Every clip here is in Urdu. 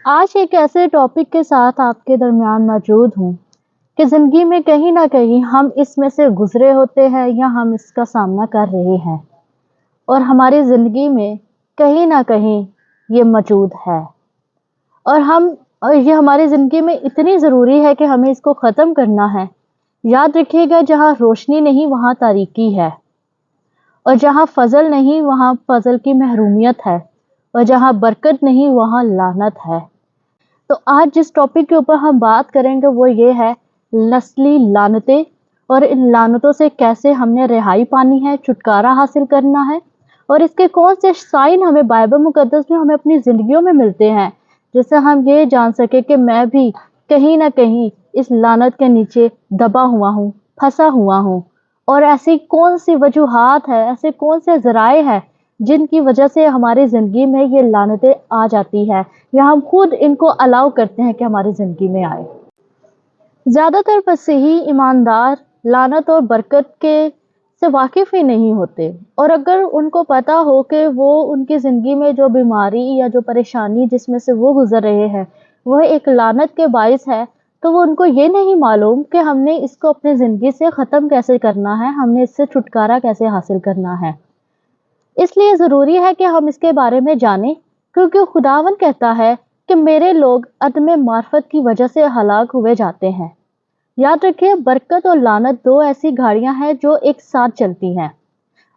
آج ایک ایسے ٹاپک کے ساتھ آپ کے درمیان موجود ہوں کہ زندگی میں کہیں نہ کہیں ہم اس میں سے گزرے ہوتے ہیں یا ہم اس کا سامنا کر رہے ہیں اور ہماری زندگی میں کہیں نہ کہیں یہ موجود ہے اور یہ ہماری زندگی میں اتنی ضروری ہے کہ ہمیں اس کو ختم کرنا ہے۔ یاد رکھیے گا، جہاں روشنی نہیں وہاں تاریکی ہے، اور جہاں فضل نہیں وہاں فضل کی محرومیت ہے، اور جہاں برکت نہیں وہاں لعنت ہے۔ تو آج جس ٹاپک کے اوپر ہم بات کریں گے وہ یہ ہے نسلی لعنتیں، اور ان لعنتوں سے کیسے ہم نے رہائی پانی ہے، چھٹکارا حاصل کرنا ہے، اور اس کے کون سے سائن ہمیں بائبل مقدس میں ہمیں اپنی زندگیوں میں ملتے ہیں، جس سے ہم یہ جان سکے کہ میں بھی کہیں نہ کہیں اس لعنت کے نیچے دبا ہوا ہوں، پھنسا ہوا ہوں، اور ایسی کون سی وجوہات ہے، ایسے کون سے ذرائع ہے جن کی وجہ سے ہماری زندگی میں یہ لعنتیں آ جاتی ہے، یا ہم خود ان کو الاؤ کرتے ہیں کہ ہماری زندگی میں آئے۔ زیادہ تر مسیحی ایماندار لعنت اور برکت کے سے واقف ہی نہیں ہوتے، اور اگر ان کو پتا ہو کہ وہ ان کی زندگی میں جو بیماری یا جو پریشانی جس میں سے وہ گزر رہے ہیں وہ ایک لعنت کے باعث ہے، تو وہ ان کو یہ نہیں معلوم کہ ہم نے اس کو اپنی زندگی سے ختم کیسے کرنا ہے، ہم نے اس سے چھٹکارا کیسے حاصل کرنا ہے۔ اس لیے ضروری ہے کہ ہم اس کے بارے میں جانیں، کیونکہ خداوند کہتا ہے کہ میرے لوگ عدم معرفت کی وجہ سے ہلاک ہوئے جاتے ہیں۔ یاد رکھیں، برکت اور لعنت دو ایسی گاڑیاں ہیں جو ایک ساتھ چلتی ہیں،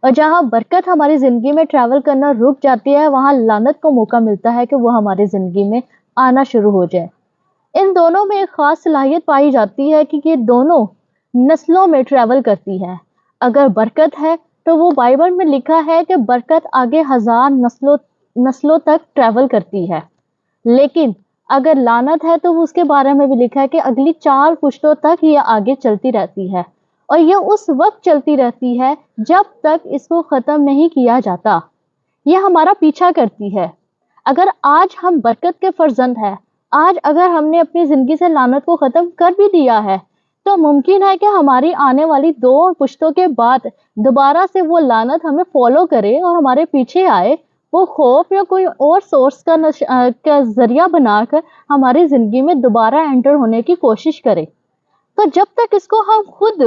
اور جہاں برکت ہماری زندگی میں ٹریول کرنا رک جاتی ہے وہاں لعنت کو موقع ملتا ہے کہ وہ ہماری زندگی میں آنا شروع ہو جائے۔ ان دونوں میں ایک خاص صلاحیت پائی جاتی ہے کہ یہ دونوں نسلوں میں ٹریول کرتی ہے۔ اگر برکت ہے تو وہ بائبل میں لکھا ہے کہ برکت آگے 1000 نسلوں تک ٹریول کرتی ہے، لیکن اگر لعنت ہے تو اس کے بارے میں بھی لکھا ہے کہ اگلی 4 پشتوں تک یہ آگے چلتی رہتی ہے، اور یہ اس وقت چلتی رہتی ہے جب تک اس کو ختم نہیں کیا جاتا۔ یہ ہمارا پیچھا کرتی ہے۔ اگر آج ہم برکت کے فرزند ہیں، آج اگر ہم نے اپنی زندگی سے لعنت کو ختم کر بھی دیا ہے، تو ممکن ہے کہ ہماری آنے والی 2 پشتوں کے بعد دوبارہ سے وہ لعنت ہمیں فالو کرے اور ہمارے پیچھے آئے، وہ خوف یا کوئی اور سورس کا ذریعہ بنا کر ہماری زندگی میں دوبارہ انٹر ہونے کی کوشش کرے۔ تو جب تک اس کو ہم خود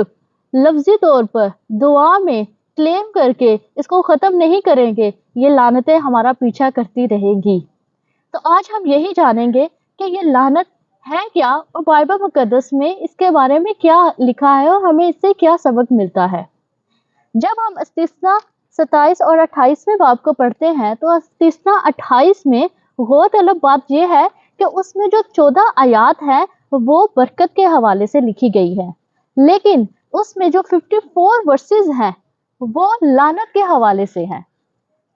لفظی طور پر دعا میں کلیم کر کے اس کو ختم نہیں کریں گے، یہ لعنتیں ہمارا پیچھا کرتی رہے گی۔ تو آج ہم یہی جانیں گے کہ یہ لعنت ہے کیا، اور بائبل مقدس میں اس کے بارے میں کیا لکھا ہے اور ہمیں اس سے کیا سبق ملتا ہے۔ جب ہم استثنا 27 اور 28ویں باب کو پڑھتے ہیں تو استثنا 28 میں غور طلب بات یہ ہے کہ اس میں جو 14 آیات ہیں وہ برکت کے حوالے سے لکھی گئی ہے، لیکن اس میں جو 54 ورسز ہیں وہ لعنت کے حوالے سے ہیں۔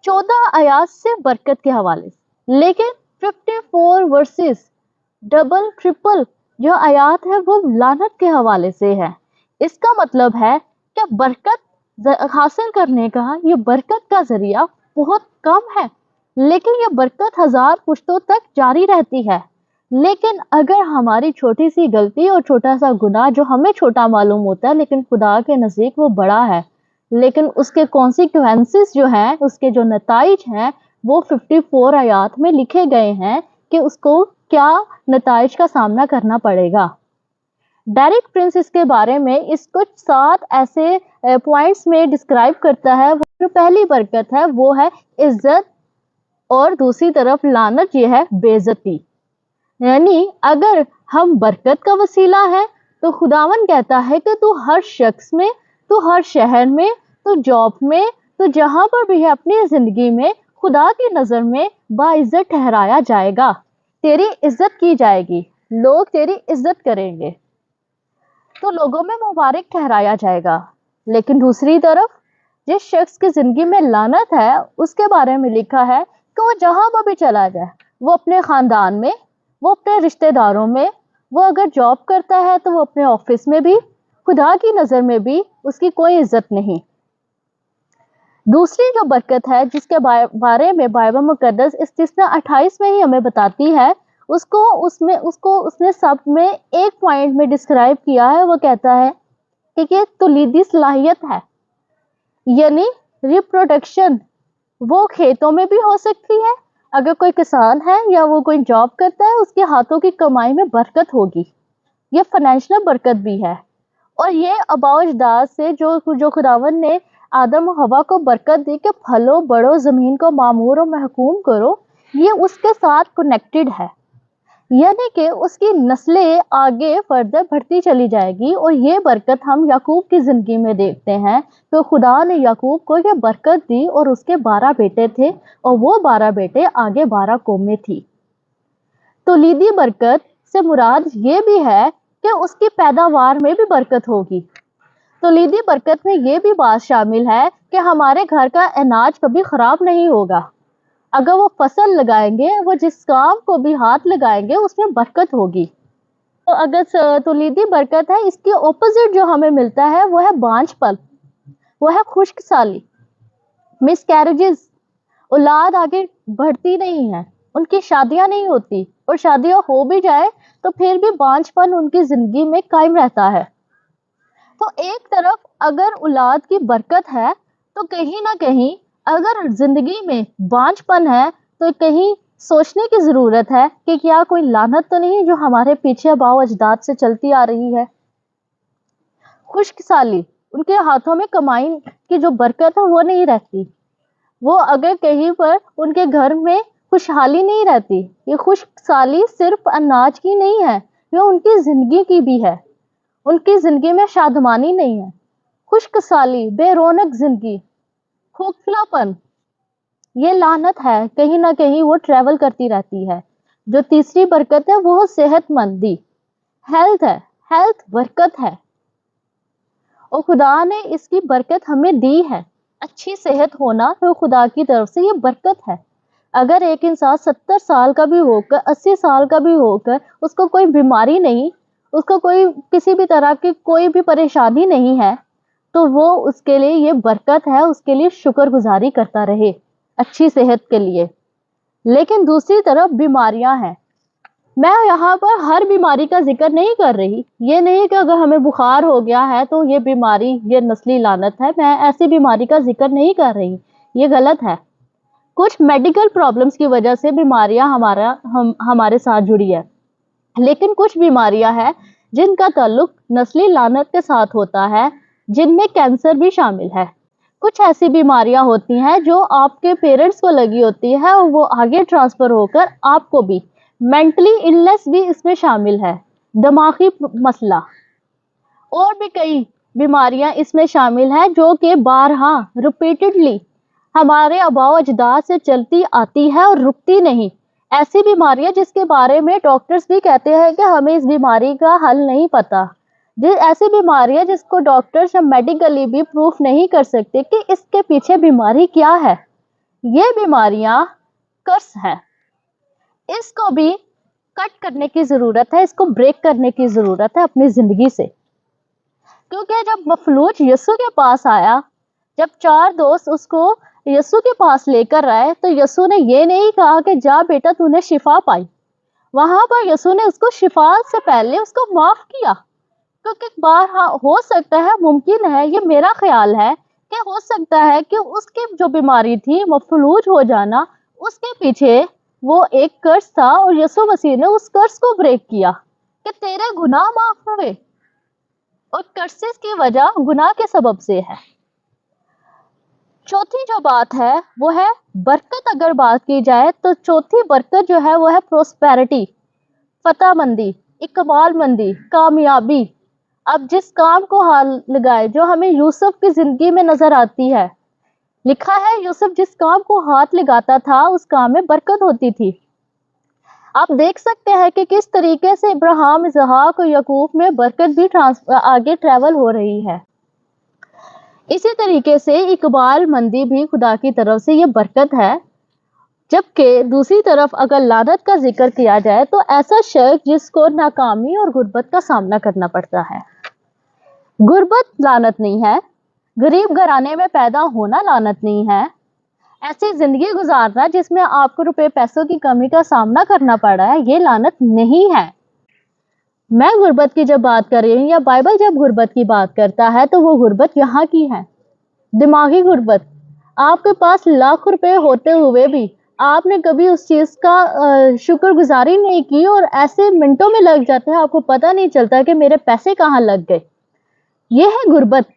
14 آیات سے برکت کے حوالے سے، لیکن 54 ورسز ڈبل ٹرپل جو آیات ہے وہ لعنت کے حوالے سے ہے۔ اس کا مطلب ہے کہ برکت حاصل کرنے کا یہ برکت کا ذریعہ بہت کم ہے، لیکن یہ برکت 1000 پشتوں تک جاری رہتی ہے۔ لیکن اگر ہماری چھوٹی سی غلطی اور چھوٹا سا گناہ جو ہمیں چھوٹا معلوم ہوتا ہے لیکن خدا کے نزدیک وہ بڑا ہے، لیکن اس کے کانسیکوینسز جو ہیں، اس کے جو نتائج ہیں وہ 54 آیات میں لکھے گئے ہیں کہ اس کو کیا نتائج کا سامنا کرنا پڑے گا۔ ڈیرک پرنس اس کے بارے میں اس کو 7 ایسے پوائنٹس میں ڈسکرائب کرتا ہے۔ جو پہلی برکت ہے وہ ہے عزت، اور دوسری طرف لعنت یہ ہے بے عزتی۔ یعنی اگر ہم برکت کا وسیلہ ہے تو خداوند کہتا ہے کہ تو ہر شخص میں، تو ہر شہر میں، تو جاب میں، تو جہاں پر بھی ہے اپنی زندگی میں خدا کی نظر میں باعزت ٹھہرایا جائے گا، تیری عزت کی جائے گی، لوگ تیری عزت کریں گے، تو لوگوں میں مبارک ٹھہرایا جائے گا۔ لیکن دوسری طرف جس شخص کی زندگی میں لعنت ہے اس کے بارے میں لکھا ہے کہ وہ جہاں پر بھی چلا جائے، وہ اپنے خاندان میں، وہ اپنے رشتہ داروں میں، وہ اگر جاب کرتا ہے تو وہ اپنے آفس میں بھی، خدا کی نظر میں بھی اس کی کوئی عزت نہیں۔ دوسری جو برکت ہے جس کے بارے میں بائبل مقدس استثنا 28 میں ہی ہمیں بتاتی ہے، اس نے سب میں ایک پوائنٹ میں ڈسکرائب کیا ہے۔ وہ کہتا ہے کہ یہ تولیدی صلاحیت ہے، یعنی ریپروڈکشن وہ کھیتوں میں بھی ہو سکتی ہے اگر کوئی کسان ہے یا وہ کوئی جاب کرتا ہے، اس کے ہاتھوں کی کمائی میں برکت ہوگی. یہ فائنینشیل برکت بھی ہے. اور یہ آباء و اجداد سے جو خداوند نے آدم و حوا کو برکت دی کہ پھلو بڑھو، زمین کو معمور و محکوم کرو، یہ اس کے ساتھ کنیکٹڈ ہے. یعنی کہ اس کی نسلیں آگے فردر بڑھتی چلی جائے گی. اور یہ برکت ہم یعقوب کی زندگی میں دیکھتے ہیں کہ خدا نے یعقوب کو یہ برکت دی اور اس کے 12 بیٹے تھے اور وہ 12 بیٹے آگے 12 قومیں تھی. تولیدی برکت سے مراد یہ بھی ہے کہ اس کی پیداوار میں بھی برکت ہوگی. تولیدی برکت میں یہ بھی بات شامل ہے کہ ہمارے گھر کا اناج کبھی خراب نہیں ہوگا. اگر وہ فصل لگائیں گے، وہ جس کام کو بھی ہاتھ لگائیں گے اس میں برکت ہوگی. تو اگر تولیدی برکت ہے، اس کی اپوزٹ جو ہمیں ملتا ہے وہ ہے بانجھ پن، وہ ہے خشک سالی، مس کیریجز. اولاد آگے بڑھتی نہیں ہے، ان کی شادیاں نہیں ہوتی، اور شادیاں ہو بھی جائے تو پھر بھی بانجھ پن ان کی زندگی میں قائم رہتا ہے. تو ایک طرف اگر اولاد کی برکت ہے تو کہیں نہ کہیں اگر زندگی میں بانجھ پن ہے تو کہیں سوچنے کی ضرورت ہے کہ کیا کوئی لعنت تو نہیں جو ہمارے پیچھے آباء و اجداد سے چلتی آ رہی ہے. خشک سالی، ان کے ہاتھوں میں کمائی کی جو برکت ہے وہ نہیں رہتی. وہ اگر کہیں پر ان کے گھر میں خوشحالی نہیں رہتی. یہ خشک سالی صرف اناج کی نہیں ہے، یہ ان کی زندگی کی بھی ہے. ان کی زندگی میں شادمانی نہیں ہے. خشک سالی، بے رونق زندگی، کھوکھلا پن، یہ لعنت ہے. کہیں نہ کہیں وہ ٹریول کرتی رہتی ہے. جو تیسری برکت ہے وہ صحت مندی، ہیلتھ ہے. ہیلتھ برکت ہے اور خدا نے اس کی برکت ہمیں دی ہے. اچھی صحت ہونا تو خدا کی طرف سے یہ برکت ہے. اگر ایک انسان 70 سال کا بھی ہو کر 80 سال کا بھی ہو کر اس کو کوئی بیماری نہیں، اس کو کوئی کسی بھی طرح کی کوئی بھی پریشانی نہیں ہے، تو وہ اس کے لیے یہ برکت ہے، اس کے لیے شکر گزاری کرتا رہے اچھی صحت کے لیے. لیکن دوسری طرف بیماریاں ہیں. میں یہاں پر ہر بیماری کا ذکر نہیں کر رہی. یہ نہیں کہ اگر ہمیں بخار ہو گیا ہے تو یہ بیماری یہ نسلی لعنت ہے. میں ایسی بیماری کا ذکر نہیں کر رہی، یہ غلط ہے. کچھ میڈیکل پرابلمز کی وجہ سے بیماریاں ہمارے ساتھ جڑی ہے. لیکن کچھ بیماریاں ہیں جن کا تعلق نسلی لعنت کے ساتھ ہوتا ہے، جن میں کینسر بھی شامل ہے. کچھ ایسی بیماریاں ہوتی ہیں جو آپ کے پیرنٹس کو لگی ہوتی ہے اور وہ آگے ٹرانسفر ہو کر آپ کو بھی. مینٹلی النس بھی اس میں شامل ہے، دماغی مسئلہ. اور بھی کئی بیماریاں اس میں شامل ہیں جو کہ بارہا ریپیٹڈلی ہمارے آباء و اجداد سے چلتی آتی ہے اور رکتی نہیں. ایسی بیماریاں جس کے بارے میں ڈاکٹرز بھی کہتے ہیں کہ ہمیں اس بیماری کا حل نہیں پتا. ایسی بیماریاں جس کو ڈاکٹرز میڈیکلی بھی پروف نہیں کر سکتے کہ اس کے پیچھے بیماری کیا ہے. یہ بیماریاں کرس ہے. اس کو بھی کٹ کرنے کی ضرورت ہے، اس کو بریک کرنے کی ضرورت ہے اپنی زندگی سے. کیونکہ جب مفلوج یسوع کے پاس آیا، جب 4 دوست اس کو یسوع کے پاس لے کر آئے، تو یسوع نے یہ نہیں کہا کہ جا بیٹا تو نے شفا پائی. وہاں پر یسوع نے اس کو شفا سے پہلے اس کو معاف کیا. کیونکہ بار ہو سکتا ہے، ممکن ہے، یہ میرا خیال ہے کہ ہو سکتا ہے کہ اس کی جو بیماری تھی مفلوج ہو جانا، اس کے پیچھے وہ ایک کرس تھا اور یسوع مسیح نے اس کرس کو بریک کیا کہ تیرے گناہ معاف ہوئے. اور کرسز کی وجہ گناہ کے سبب سے ہے. چوتھی جو بات ہے وہ ہے برکت. اگر بات کی جائے تو چوتھی برکت جو ہے وہ ہے پروسپیرٹی، فتح مندی، اقبال مندی، کامیابی. اب جس کام کو ہاتھ لگائے جو ہمیں یوسف کی زندگی میں نظر آتی ہے، لکھا ہے یوسف جس کام کو ہاتھ لگاتا تھا اس کام میں برکت ہوتی تھی. آپ دیکھ سکتے ہیں کہ کس طریقے سے ابراہیم، اسحاق اور یعقوب میں برکت بھی آگے ٹریول ہو رہی ہے. اسی طریقے سے اقبال مندی بھی خدا کی طرف سے یہ برکت ہے. جبکہ دوسری طرف اگر لعنت کا ذکر کیا جائے تو ایسا شخص جس کو ناکامی اور غربت کا سامنا کرنا پڑتا ہے. غربت لعنت نہیں ہے، غریب گھرانے میں پیدا ہونا لعنت نہیں ہے. ایسی زندگی گزارنا جس میں آپ کو روپے پیسوں کی کمی کا سامنا کرنا پڑ رہا ہے، یہ لعنت نہیں ہے. میں غربت کی جب بات کر رہی ہوں یا بائبل جب غربت کی بات کرتا ہے تو وہ غربت یہاں کی ہے، دماغی غربت. آپ کے پاس لاکھ روپے ہوتے ہوئے بھی آپ نے کبھی اس چیز کا شکر گزاری نہیں کی اور ایسے منٹوں میں لگ جاتے ہیں، آپ کو پتہ نہیں چلتا کہ میرے پیسے کہاں لگ گئے. یہ ہے غربت.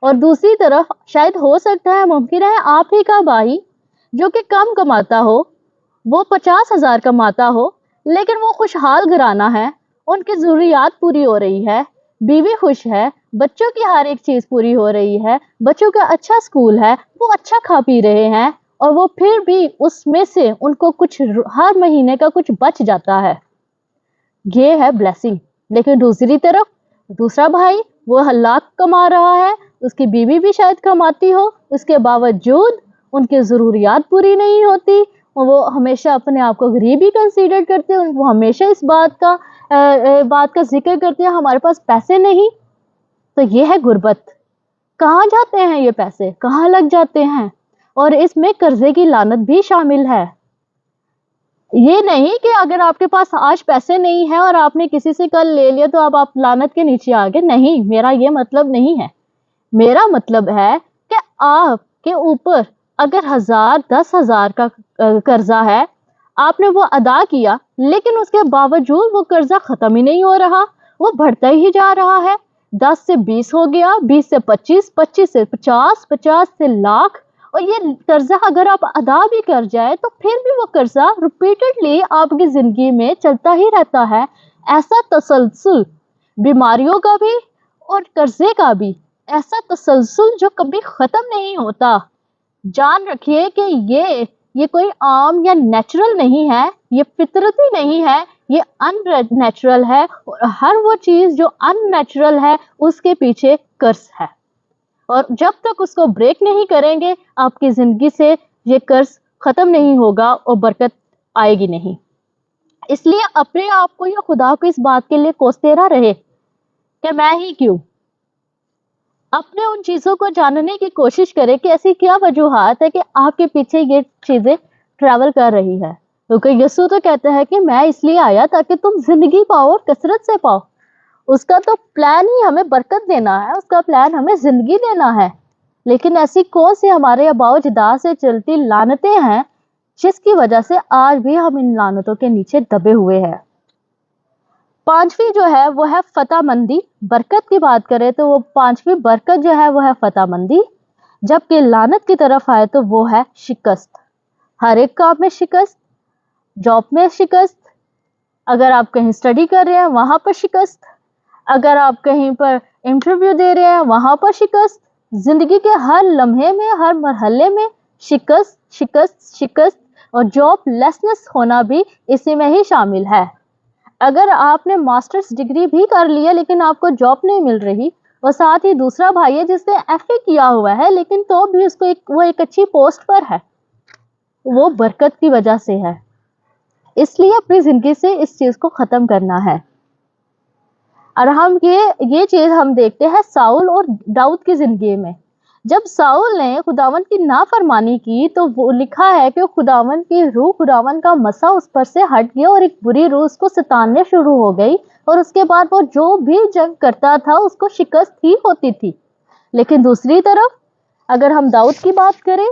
اور دوسری طرف شاید ہو سکتا ہے، ممکن ہے آپ ہی کا بھائی جو کہ کم کماتا ہو، وہ 50,000 کماتا ہو، لیکن وہ خوشحال گھرانہ ہے، ان کی ضروریات پوری ہو رہی ہے، بیوی خوش ہے، بچوں کی ہر ایک چیز پوری ہو رہی ہے، بچوں کا اچھا اسکول ہے، وہ اچھا کھا پی رہے ہیں، اور وہ پھر بھی اس میں سے ان کو کچھ ہر مہینے کا کچھ بچ جاتا ہے. یہ ہے بلیسنگ. لیکن دوسری طرف دوسرا بھائی وہ لاکھ کما رہا ہے، اس کی بیوی بھی شاید کماتی ہو، اس کے باوجود ان کی ضروریات پوری نہیں ہوتی، وہ ہمیشہ اپنے آپ کو غریب ہی کنسیڈر کرتے ہیں، وہ ہمیشہ اس بات کا ذکر کرتے ہیں ہمارے پاس پیسے نہیں. تو یہ ہے غربت. کہاں جاتے ہیں یہ پیسے، کہاں لگ جاتے ہیں؟ اور اس میں قرضے کی لعنت بھی شامل ہے. یہ نہیں کہ اگر آپ کے پاس آج پیسے نہیں ہیں اور آپ نے کسی سے کل لے لیا تو اب آپ لعنت کے نیچے آ گئے. نہیں، میرا یہ مطلب نہیں ہے. میرا مطلب ہے کہ آپ کے اوپر اگر 1,000 10,000 کا قرضہ ہے، آپ نے وہ ادا کیا، لیکن اس کے باوجود وہ قرضہ ختم ہی نہیں ہو رہا، وہ بڑھتا ہی جا رہا ہے. 10 سے 20 ہو گیا، 20 سے 25، 25 سے 50، 50 سے لاکھ. اور یہ قرضہ اگر آپ ادا بھی کر جائے تو پھر بھی وہ قرضہ ریپیٹڈلی آپ کی زندگی میں چلتا ہی رہتا ہے. ایسا تسلسل بیماریوں کا بھی اور قرضے کا بھی، ایسا تسلسل جو کبھی ختم نہیں ہوتا. جان رکھیے کہ یہ کوئی عام یا نیچرل نہیں ہے، یہ فطرتی نہیں ہے، یہ ان نیچرل ہے. اور ہر وہ چیز جو ان نیچرل ہے اس کے پیچھے قرض ہے، اور جب تک اس کو بریک نہیں کریں گے آپ کی زندگی سے یہ قرض ختم نہیں ہوگا اور برکت آئے گی نہیں. اس لیے اپنے آپ کو یا خدا کو اس بات کے لیے کوستے نہ رہے کہ میں ہی کیوں. اپنے ان چیزوں کو جاننے کی کوشش کرے کہ ایسی کیا وجوہات ہے کہ آپ کے پیچھے یہ چیزیں ٹریول کر رہی ہے. کیونکہ یسوع تو کہتا ہے کہ میں اس لیے آیا تاکہ تم زندگی پاؤ اور کثرت سے پاؤ. اس کا تو پلان ہی ہمیں برکت دینا ہے، اس کا پلان ہمیں زندگی دینا ہے. لیکن ایسی کون سی ہمارے آباء و اجداد سے چلتی لعنتیں ہیں جس کی وجہ سے آج بھی ہم ان لعنتوں کے نیچے دبے ہوئے ہیں. پانچویں جو ہے وہ ہے فتح مندی. برکت کی بات کریں تو وہ پانچویں برکت جو ہے وہ ہے فتح مندی، جبکہ لعنت کی طرف آئے تو وہ ہے شکست. ہر ایک کام میں شکست، جاب میں شکست، اگر آپ کہیں اسٹڈی کر رہے ہیں وہاں پر شکست، اگر آپ کہیں پر انٹرویو دے رہے ہیں وہاں پر شکست. زندگی کے ہر لمحے میں، ہر مرحلے میں شکست شکست شکست. اور جاب لیسنس ہونا بھی اسی میں ہی شامل ہے. اگر آپ نے ماسٹرز ڈگری بھی کر لی ہے لیکن آپ کو جاب نہیں مل رہی، اور ساتھ ہی دوسرا بھائی ہے جس نے ایف اے کیا ہوا ہے لیکن تو بھی اس کو وہ ایک اچھی پوسٹ پر ہے، وہ برکت کی وجہ سے ہے. اس لیے اپنی زندگی سے اس چیز کو ختم کرنا ہے. اور ہم یہ چیز ہم دیکھتے ہیں ساؤل اور داؤد کی زندگی میں. جب ساؤل نے خداوند کی نافرمانی کی تو وہ لکھا ہے کہ خداوند کی روح، خداوند کا مسا اس پر سے ہٹ گیا اور ایک بری روح اس کو ستاننے شروع ہو گئی، اور اس کے بعد وہ جو بھی جنگ کرتا تھا اس کو شکست ہی ہوتی تھی. لیکن دوسری طرف اگر ہم داؤد کی بات کریں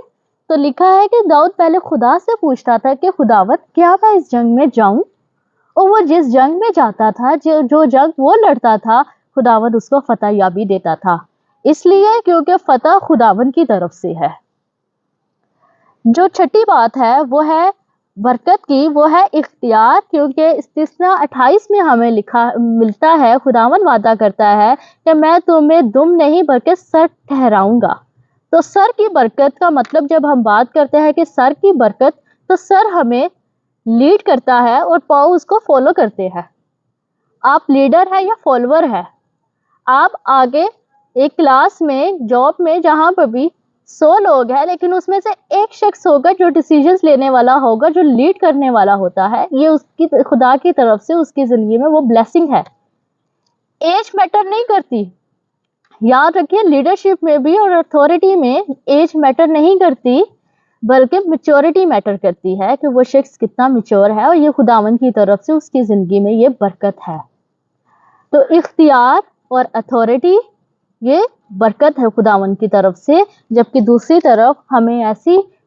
تو لکھا ہے کہ داؤد پہلے خدا سے پوچھتا تھا کہ خداوند کیا میں اس جنگ میں جاؤں؟ اور وہ جس جنگ میں جاتا تھا، جو جنگ وہ لڑتا تھا، خداوند اس کو فتح یابی دیتا تھا. اس لیے کیونکہ فتح خداوند کی طرف سے ہے. جو چھٹی بات ہے وہ ہے برکت کی، وہ ہے اختیار. کیونکہ استثناء 28 میں ہمیں لکھا ملتا ہے، خداوند وعدہ کرتا ہے کہ میں تمہیں دم نہیں بلکہ سر ٹھہراؤں گا. تو سر کی برکت کا مطلب جب ہم بات کرتے ہیں کہ سر کی برکت، تو سر ہمیں لیڈ کرتا ہے اور پاؤں اس کو فالو کرتے ہیں. آپ لیڈر ہے یا فالوور ہے؟ آپ آگے ایک کلاس میں، جاب میں، جہاں پر بھی 100 لوگ ہیں لیکن اس میں سے ایک شخص ہوگا جو ڈیسیجنز لینے والا ہوگا، جو لیڈ کرنے والا ہوتا ہے. یہ اس کی خدا کی طرف سے اس کی زندگی میں وہ بلیسنگ ہے. ایج میٹر نہیں کرتی. یاد رکھیے لیڈرشپ میں بھی اور اتھارٹی میں ایج میٹر نہیں کرتی، بلکہ میچورٹی میٹر کرتی ہے کہ وہ شخص کتنا میچور ہے، اور یہ خداوند کی طرف سے اس کی زندگی میں یہ برکت ہے. تو اختیار اور اتھارٹی یہ برکت ہے خداوند کی طرف سے، جبکہ دوسری طرف ہمیں ایسی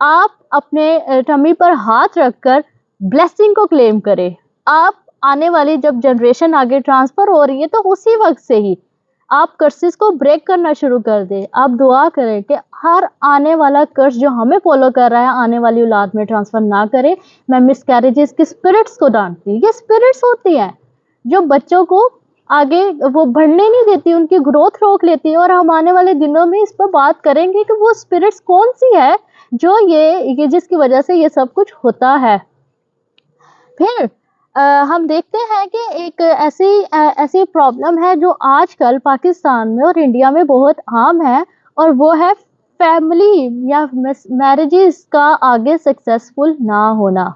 آپ اپنے ٹمی پر ہاتھ رکھ کر بلیسنگ کو کلیم کریں. آپ آنے والی جب جنریشن آگے ٹرانسفر ہو رہی ہے تو اسی وقت سے ہی آپ کرسز کو بریک کرنا شروع کر دیں. آپ دعا کریں کہ ہر آنے والا کرس جو ہمیں فالو کر رہا ہے آنے والی اولاد میں ٹرانسفر نہ کرے. میں مس کیریجز کی اسپرٹس کو ڈانٹتی ہوں. یہ اسپرٹس ہوتی ہیں جو بچوں کو آگے وہ بڑھنے نہیں دیتی, ان کی گروتھ روک لیتی ہے. اور ہم آنے والے دنوں میں اس پر بات کریں گے کہ وہ اسپرٹس کون سی ہے جو یہ جس کی وجہ سے یہ سب کچھ ہوتا ہے. پھر ہم دیکھتے ہیں کہ ایک ایسی پرابلم ہے جو آج کل پاکستان میں اور انڈیا میں بہت عام ہے, اور وہ ہے فیملی یا میرجز کا آگے سکسیسفل نہ ہونا,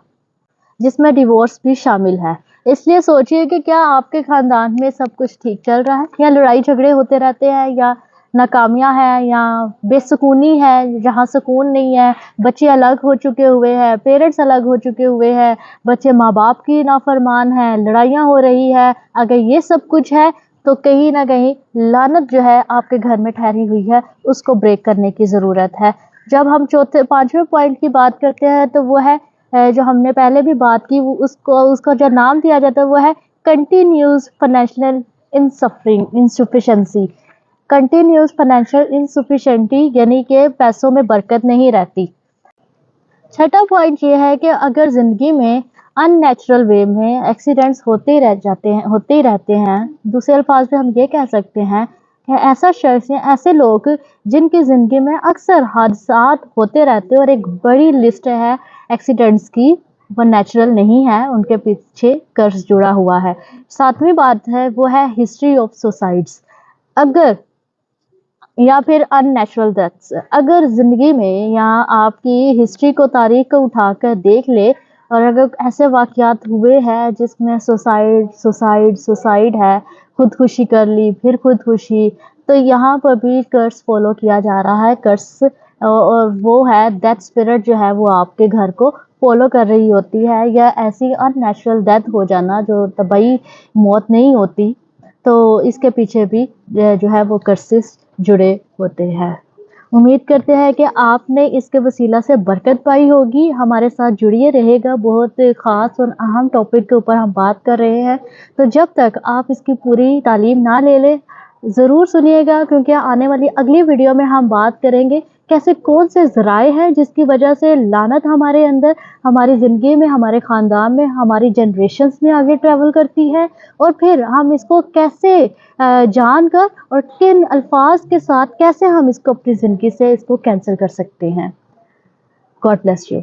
جس میں ڈیورس بھی شامل ہے. اس لیے سوچئے کہ کیا آپ کے خاندان میں سب کچھ ٹھیک چل رہا ہے, یا لڑائی جھگڑے ہوتے رہتے ہیں, یا ناکامیاں ہیں, یا بے سکونی ہے جہاں سکون نہیں ہے, بچے الگ ہو چکے ہوئے ہیں, پیرنٹس الگ ہو چکے ہوئے ہیں, بچے ماں باپ کی نافرمان ہیں, لڑائیاں ہو رہی ہے. اگر یہ سب کچھ ہے تو کہیں نہ کہیں لعنت جو ہے آپ کے گھر میں ٹھہری ہوئی ہے, اس کو بریک کرنے کی ضرورت ہے. جب ہم پانچویں پوائنٹ کی بات کرتے ہیں تو وہ ہے جو ہم نے پہلے بھی بات کی, اس کا جو نام دیا جاتا ہے وہ ہے کنٹینیوس فائنینشیل انسفیشنسی. کنٹینیوس فائنینشیل انسفیشنٹی یعنی کہ پیسوں میں برکت نہیں رہتی. چھٹا پوائنٹ یہ ہے کہ اگر زندگی میں ان نیچرل وے میں ایکسیڈنٹس ہوتے ہی رہتے ہیں, دوسرے الفاظ میں ہم یہ کہہ سکتے ہیں کہ ایسا شخص یا ایسے لوگ جن کی زندگی میں اکثر حادثات ہوتے رہتے اور ایک بڑی لسٹ ہے ایکسیڈنٹس کی, وہ نیچرل نہیں ہے, ان کے پیچھے قرض جڑا ہوا ہے. ساتویں بات ہے وہ ہے ہسٹری آف سوسائڈس, اگر یا پھر ان نیچرل ڈیتھس. اگر زندگی میں یا آپ کی ہسٹری کو تاریخ کو اٹھا کر دیکھ لے, اور اگر ایسے واقعات ہوئے ہیں جس میں سوسائڈ ہے, خودکشی کر لی پھر خودکشی, تو یہاں پر بھی کرس فالو کیا جا رہا ہے. کرس اور وہ ہے ڈیتھ اسپرٹ جو ہے وہ آپ کے گھر کو فالو کر رہی ہوتی ہے, یا ایسی ان نیچرل ڈیتھ ہو جانا جو طبعی موت نہیں ہوتی, تو اس کے پیچھے بھی جو ہے وہ کرسز جڑے ہوتے ہیں. امید کرتے ہیں کہ آپ نے اس کے وسیلہ سے برکت پائی ہوگی. ہمارے ساتھ جڑیے رہے گا, بہت خاص اور اہم ٹاپک کے اوپر ہم بات کر رہے ہیں. تو جب تک آپ اس کی پوری تعلیم نہ لے لیں ضرور سنیے گا, کیونکہ آنے والی اگلی ویڈیو میں ہم بات کریں گے کیسے کون سے ذرائع ہیں جس کی وجہ سے لعنت ہمارے اندر, ہماری زندگی میں, ہمارے خاندان میں, ہماری جنریشنز میں آگے ٹریول کرتی ہے, اور پھر ہم اس کو کیسے جان کر اور کن الفاظ کے ساتھ کیسے ہم اس کو اپنی زندگی سے اس کو کینسل کر سکتے ہیں. God bless you.